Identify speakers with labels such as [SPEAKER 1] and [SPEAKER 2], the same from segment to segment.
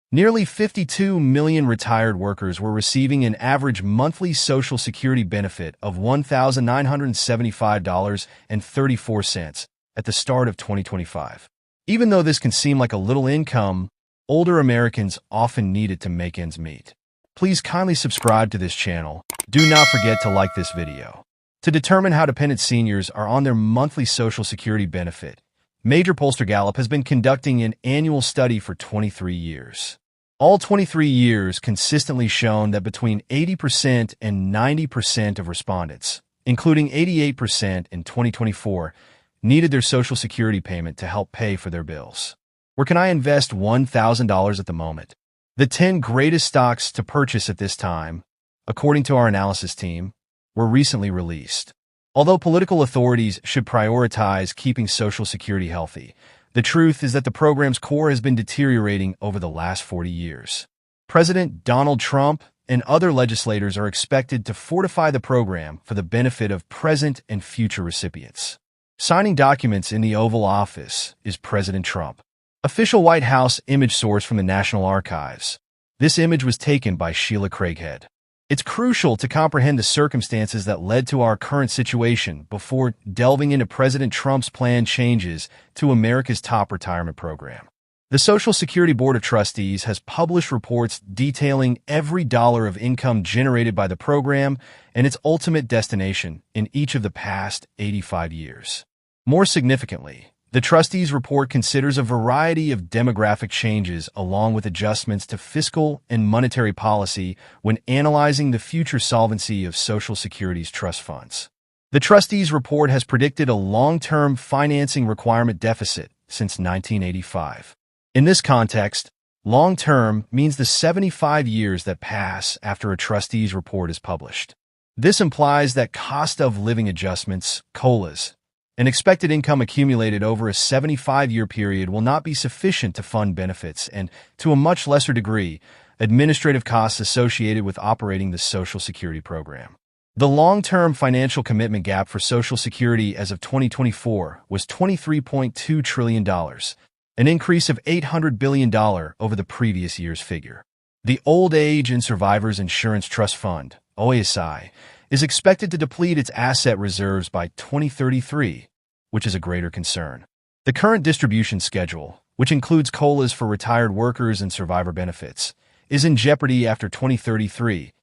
[SPEAKER 1] Nearly 52 million retired workers were receiving an average monthly Social Security benefit of $1,975.34 at the start of 2025. Even though this can seem like a little income, older Americans often need it to make ends meet. Please kindly subscribe to this channel. Do not forget to like this video. To determine how dependent seniors are on their monthly Social Security benefit, major pollster Gallup has been conducting an annual study for 23 years. All 23 years consistently shown that between 80% and 90% of respondents, including 88% in 2024, needed their Social Security payment to help pay for their bills. Where can I invest $1,000 at the moment? The 10 greatest stocks to purchase at this time, according to our analysis team, were recently released. Although political authorities should prioritize keeping Social Security healthy, the truth is that the program's core has been deteriorating over the last 40 years. President Donald Trump and other legislators are expected to fortify the program for the benefit of present and future recipients. Signing documents in the Oval Office is President Trump. Official White House image source from the National Archives. This image was taken by Sheila Craighead. It's crucial to comprehend the circumstances that led to our current situation before delving into President Trump's planned changes to America's top retirement program. The Social Security Board of Trustees has published reports detailing every dollar of income generated by the program and its ultimate destination in each of the past 85 years. More significantly, the Trustees Report considers a variety of demographic changes along with adjustments to fiscal and monetary policy when analyzing the future solvency of Social Security's trust funds. The Trustees Report has predicted a long-term financing requirement deficit since 1985. In this context, long-term means the 75 years that pass after a Trustees Report is published. This implies that cost of living adjustments, COLAs, and expected income accumulated over a 75-year period will not be sufficient to fund benefits and, to a much lesser degree, administrative costs associated with operating the Social Security program. The long-term financial commitment gap for Social Security as of 2024 was $23.2 trillion, an increase of $800 billion over the previous year's figure. The Old Age and Survivors Insurance Trust Fund, OASI, is expected to deplete its asset reserves by 2033, which is a greater concern. The current distribution schedule, which includes COLAs for retired workers and survivor benefits, is in jeopardy after 2033,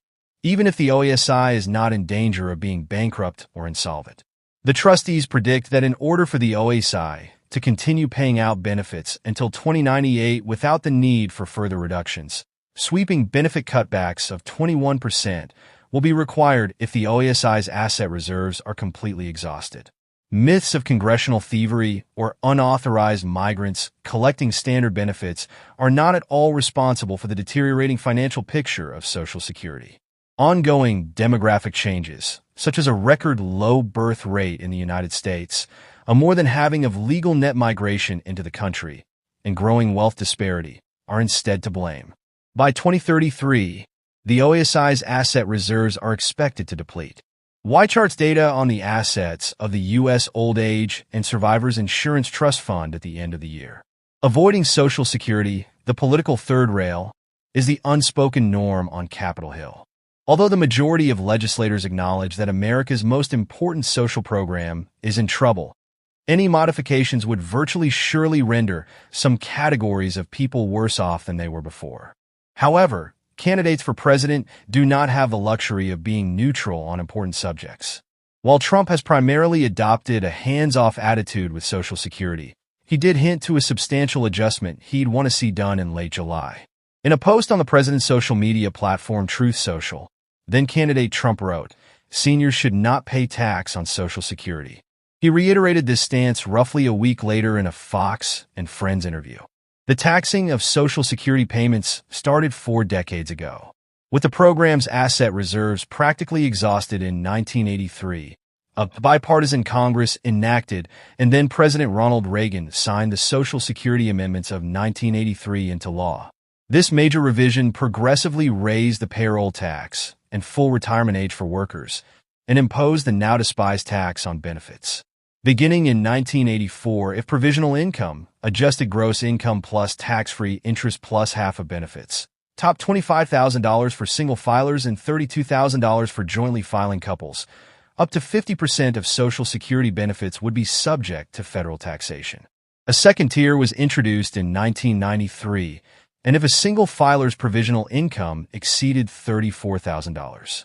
[SPEAKER 1] even if the OASI is not in danger of being bankrupt or insolvent. The trustees predict that in order for the OASI to continue paying out benefits until 2098 without the need for further reductions, sweeping benefit cutbacks of 21% will be required if the OASI's asset reserves are completely exhausted. Myths of congressional thievery or unauthorized migrants collecting standard benefits are not at all responsible for the deteriorating financial picture of Social Security. Ongoing demographic changes, such as a record low birth rate in the United States, a more than halving of legal net migration into the country, and growing wealth disparity, are instead to blame. By 2033, the OASI's asset reserves are expected to deplete. Y-Chart's data on the assets of the U.S. Old Age and Survivors Insurance Trust Fund at the end of the year. Avoiding Social Security, the political third rail, is the unspoken norm on Capitol Hill. Although the majority of legislators acknowledge that America's most important social program is in trouble, any modifications would virtually surely render some categories of people worse off than they were before. However, candidates for president do not have the luxury of being neutral on important subjects. While Trump has primarily adopted a hands-off attitude with Social Security, he did hint to a substantial adjustment he'd want to see done in late July. In a post on the president's social media platform Truth Social, then-candidate Trump wrote, "Seniors should not pay tax on Social Security." He reiterated this stance roughly a week later in a Fox and Friends interview. The taxing of Social Security payments started 4 decades ago. With the program's asset reserves practically exhausted in 1983, a bipartisan Congress enacted and then President Ronald Reagan signed the Social Security Amendments of 1983 into law. This major revision progressively raised the payroll tax and full retirement age for workers and imposed the now despised tax on benefits. Beginning in 1984, if provisional income, adjusted gross income plus tax-free interest plus half of benefits, top $25,000 for single filers and $32,000 for jointly filing couples, up to 50% of Social Security benefits would be subject to federal taxation. A second tier was introduced in 1993, and if a single filer's provisional income exceeded $34,000,